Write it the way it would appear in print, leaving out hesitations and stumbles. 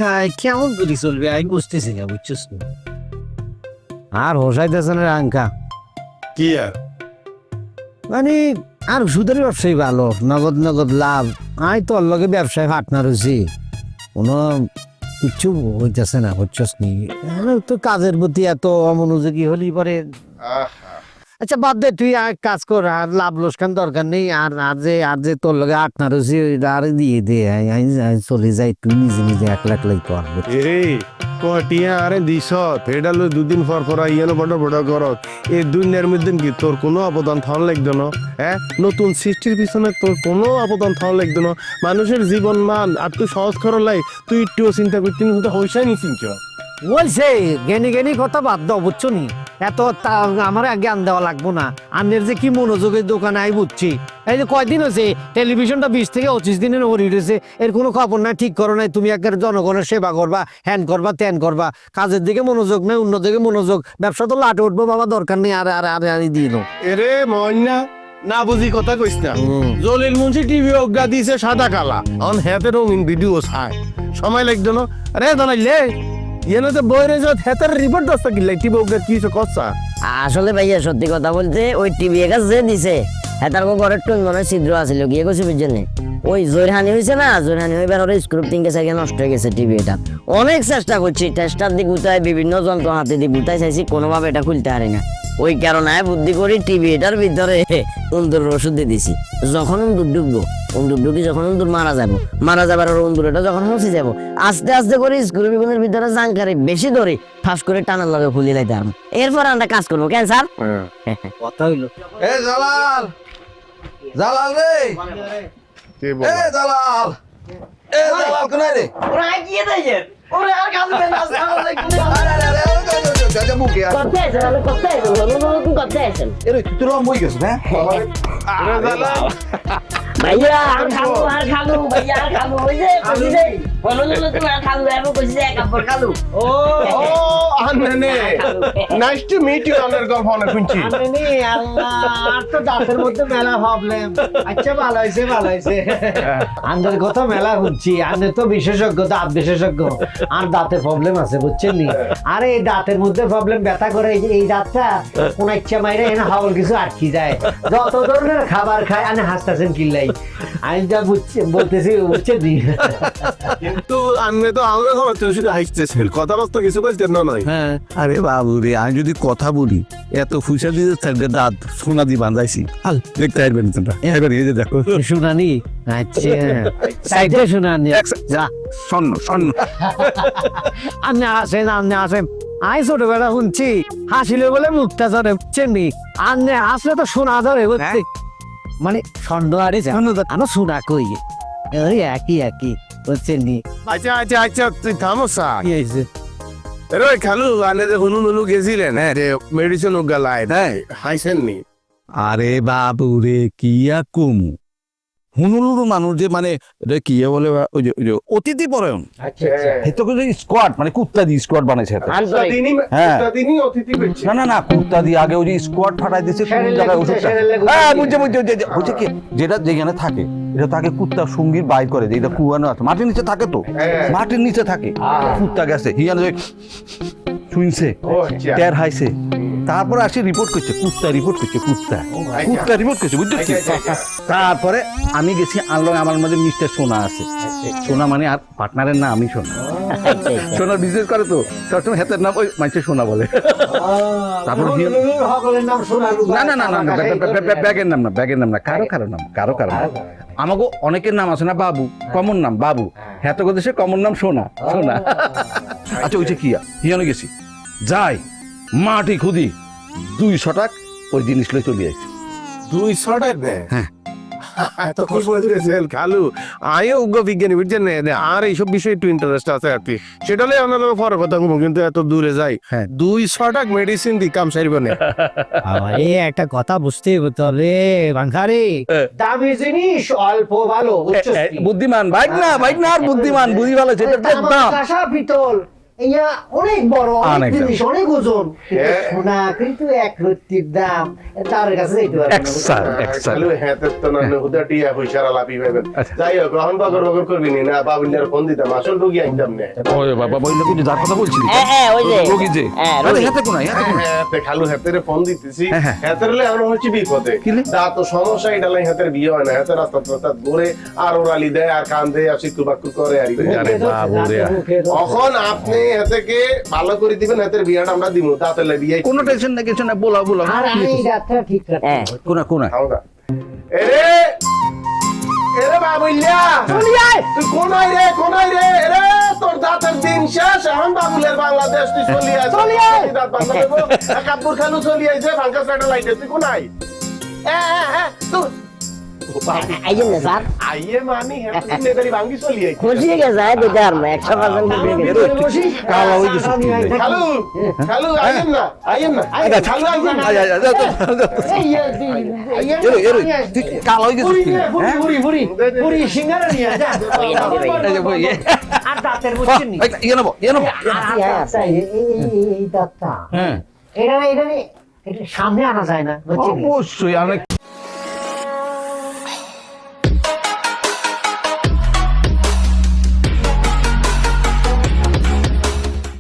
খাই কেমন করে চলবে আমি বুঝতেছি না, বুঝছিস না? আর হোসাইতেছে না আঙ্কা, কি আর মানে আর সুদের ব্যবসায়ী ভালো, নগদ নগদ লাভ। আমি তোর লগে ব্যবসায় পার্টনার হয়েছি, কোনো কিছু হইতেছে না, বুঝছিস নি? তো কাজের প্রতি এত অমনোযোগী হলি পরে। আচ্ছা বাদ দে, তুই এক কাজ কর, আর লাভ লোকসান দরকার নেই। আর যে তোর লগে পার্টনার হয়েছি আর দিয়ে দে, আমি চলে যাই, তুই নিজে নিজে একলা একলাই কর। এ কটিয়া আরে দিস এটা লো দুদিন পর পর ইয়ানো বড় বড় কর। এই দুনিয়ার মধ্যে কি তোর কোনো অবদান থান লাগতো না? হ্যাঁ, নতুন সৃষ্টির পিছনে তোর কোনো অবদান থান লাগতো না। মানুষের জীবন মান আর তুই সহজ করার লাই তুই একটু চিন্তা করতে হইসাই নি চিন্তা। বলছে জ্ঞানী জ্ঞানী কথা বাদ দাও, বুঝছো নি? এত আমার জ্ঞান দেওয়া লাগবো না। আন্নের যে কি মনোযোগের দোকানে আমি বুঝছি। এই যে কয়দিন হয়েছে টেলিভিশনটা 20 থেকে 25 দিনের ওপর উঠেছে, এর কোনো খবর নাই, ঠিক করো নাই। তুমি একবার জনগণের সেবা করবা, হ্যান করবা, ত্যান করবা, কাজের দিকে মনোযোগ নেই, অন্য দিকে মনোযোগ। ব্যবসা তো লাটে উঠবো বাবা, দরকার নেই। আর আর আর আর দিয়ে দাও। এরে ময়না না বুঝি কথা কইস না। জলিল মুন্সি টিভি অজ্ঞা দিয়েছে সাদা কালা, অন হেতে রঙিন ভিডিও ছায় সময় লাগতো না। আরে জানাইলে ইয়েনে তো বইরে যত হেতের রিপোর্ট দস্তা কিলাই টিভি অজ্ঞা কিছু কচ্ছা। আসলে ভাইয়া সত্যি কথা বলতে ওই টিভি একাজ যে দিছে হ্যাঁ তার ঘরের টুই মনে ছিদ্র আছিল গিয়ে গেছে বুঝছেন। ওই জোরহানি হয়েছে না, জোরহানি হইবার ওর স্ক্রুপ তিনকে সাইকে নষ্ট হয়ে গেছে টিভি। এটা অনেক চেষ্টা করছি, টেস্টার দিয়ে গুতায়, বিভিন্ন যন্ত্র হাতে দিয়ে গুতাই চাইছি, কোনোভাবে এটা খুলতে পারি না। ওই কারণে বুদ্ধি করি টিভি এটার ভিতরে উন্দুর ওষুধ দিয়ে দিছি। যখন উন্দুর ঢুকবো, উন্দুর ঢুকি যখন উন্দুর মারা যাবার ওর উন্দুর এটা যখন মুছে যাবো, আস্তে আস্তে করে স্ক্রু বিগুনের ভিতরে জাঙ্কারে বেশি ধরে ফাঁস করে টানার লগে খুলে লাইতে পারবো। এরপর আমরা কাজ করবো। কেন স্যার? কথা হইলো এ জালাল, জালাল রে, কে এ বল জালাল, এ জালাল কোনায় রে? ওরা গিয়ে দেয় ওরে আর কাজ হবে না। আরে আরে আরে যা মুকে আর করতে আছেন, আমি করতে আছেন, নতুন করতে আছেন এরে তুই তো লম্বই গেছ না? আরে জালাল ভাইয়া। আর খালু ভাইয়া, আর খালু ওই যে কইছি রে বলো তুমি আর খালু এমন কইছি যে কাপড় খালু। ও ও আননে নাইস টু মিট ইউ অনার গল্প অনেক শুনছি। আরে আল্লাহ, আর তো দাঁতের মধ্যে মেলা প্রবলেম। আচ্ছা ভালো হয়েছে, ভালো হয়েছে। আন্দের কথা মেলা শুনছি, আন্দের তো বিশেষজ্ঞ, দাঁত বিশেষজ্ঞ। আর দাঁতে প্রবলেম আছে, বুঝছেন নি? আরে এই দাঁতের মধ্যে প্রবলেম, ব্যথা করে এই দাঁতটা কোন ইচ্ছা মাইরে এনে হাওল কিছু আটকি যায়। যত ধরনের খাবার খায় আনে হাসতেছেন কিল্লাই। আমি যা বলতেছি, বুঝছেন নি? কিন্তু আননে তো আমরা খবর তুই শুধু হাসতেছিল, কথা বলতে কিছু কইতেন না নাই। হ্যাঁ, আরে বাবু রে, আমি যদি কথা বলি এত ফুসা দিয়ে থাকবে দাঁত সোনা দিয়ে বাঁধাইছি। হাল দেখতে আসবেন তোমরা, এবার এই যে দেখো শুনানি। আচ্ছা সাইডে শুনানি। যা স্বর্ণ স্বর্ণ। আপনি আসেন, আপনি আসেন। আই ছোটবেলা শুনছি হাসিলে বলে মুক্তা ধরে, বুঝছেন নি? আপনি আসলে তো শোনা ধরে, বুঝছি? মানে স্বর্ণ আরে আমরা শোনা কই, ওই একই একই, বুঝছেন নি? আচ্ছা আচ্ছা আচ্ছা তুই থামো সা। কি হয়েছে? রে খালু আনে যে হুনু নুলু গেছিলেন, হ্যাঁ রে মেডিসিন ওগা লাই হ্যাঁ হাইছেন নি? আরে বাবু রে, কি আর কমু, হুনুলুরু মানুষ যে মানে এটা কি বলে ওই যে অতিথি পরায়ণ। আচ্ছা আচ্ছা। এতো করে স্কোয়াড মানে কুত্তা দিয়ে স্কোয়াড বানাইছে এত। হ্যাঁ। দিনই অতিথি করছে। না না না, কুত্তা দিয়ে আগে ওই যে স্কোয়াড ফাটাই দিয়েছে কোন জায়গায় ওষুধটা। হ্যাঁ বুঝছে বুঝছে কি যেটা যেখানে থাকে এটা তো আগে কুত্তা সঙ্গীর বাইর করে যে এটা কুয়ানো আছে, মাটির নিচে থাকে তো, মাটির নিচে থাকে। কুত্তা গেছে হিয়ানো শুনছে, টের হাইছে, তারপর আসি রিপোর্ট করছে, কুত্তা রিপোর্ট করছে, কুত্তা রিপোর্ট করছে, বুঝছো? তারপরে আমি গেছি আনলাম, আমার মধ্যে মিস্টার সোনা আছে। সোনা মানে আর পার্টনারের নাম আমি সোনা। সোনার বিজনেস করে তো সবসময় হাতের নাম ওই মানুষের সোনা বলে। তারপর না না না না না, ব্যাগের নাম না, ব্যাগের নাম না, কারো নাম, কারো নাম। আমাকে অনেকের নাম আছে না, বাবু কমন নাম, বাবু। হ্যাঁ তো দেশে কমন নাম সোনা, সোনা। আচ্ছা ওইটা কি হিয়ানো গেছি, যাই মাটি খুদি 200 টাকা ওই জিনিস লই চলে আসি। 200 টাকা? হ্যাঁ। এত খুশ হয়েছেন খালু। আমিও উগ্র বিজ্ঞানী, বুঝছেন না? আর এইসব বিষয়ে একটু ইন্টারেস্ট আছে আর কি, সেটা হলে আমরা পরে কথা বলবো, কিন্তু এত দূরে যাই। হ্যাঁ। 200 টাকা মেডিসিন দি কাম সারিব না। এই একটা কথা বুঝতে হতো রে বাঙ্গারে, দামি জিনিস অল্প ভালো, বুঝছিস? বুদ্ধিমান বাইক না আর বুদ্ধিমান বুঝি ভালো সেটা দাম। কাঁসা পিতল ইয়া অনেক বড় অনেক অনেক জিনিস অনেক ওজন হ্যাঁ। সোনা কিন্তু এক রত্তির দাম তার কাছে যেতে পারবে না। খালি হ্যাঁ তো না হুদা টিয়া পয়সা লাপি পাবেন যাই হোক এখন বগর বগর করবি না বাবুলিয়ার ফোন দিতাম আসল রুগী আইতাম না ওই বাবা বললে কোন যার কথা বলছিলি হ্যাঁ, ওই যে। রোগী যে হ্যাঁ, আরে রোগী। হাতে কোনায় হাতে কোনায় হ্যাঁ খালু হাতের ফোন দিতেছি হ্যাঁ, হ্যাঁ। হাতের লে এখন হচ্ছে বিপদে কিলে? দা তো সমস্যা এটা লাই হাতের বিয়ে হয় না হাতের রাস্তা রাস্তা ঘুরে আর ওরালি দেয় আর কান দেয় আর সিকু বাক্কু করে আর আরে বাবু রে। এখন আপনি হাতেকে ভালো করে দিবেন হাতের বিয়েটা আমরা দিব দাঁতের লাই বিয়ে কোনো টেনশন না কিছু না বলা বলা আর আমি যাত্রা ঠিক রাখতে হ্যাঁ। হবে। কোনা কোনায় খাও না এরে এরে বাবুলিয়া তুই কোনাই রে এরে তোর দাঁতের দিন শেষ এখন বাবুলের বাংলাদেশ তুই চলি আয় দাঁত বাংলা দেবো কাপুর খালু চলি আইছে ভাঙ্কা স্যাটেলাইটে তুই কোনাই তুই আইয়েন না স্যার আইয়ে মানি হ্যাঁ নেদারি ভাঙ্গি চলি আইছে খুশি হয়ে গেছে দিতে পারবো 100% খুশি হয়ে গেছে। কালা হয়ে গেছে আমি আই থাকি। খালু খালু আইয়েন না খালু আইয়েন না এই ইয়া, এই ইয়া, তুই কালো হয়ে পুরি গেছিস নিয়ে, পুরি, পুরি, পুরি, সিঙ্গারা নিয়ে যা। আর দাঁতের বুঝছেন নি? ইয়ে নেবো আচ্ছা, এই দাঁতটা হ্যাঁ এটা সামনে আনা যায় না বুঝছেন নি? অবশ্যই অনেক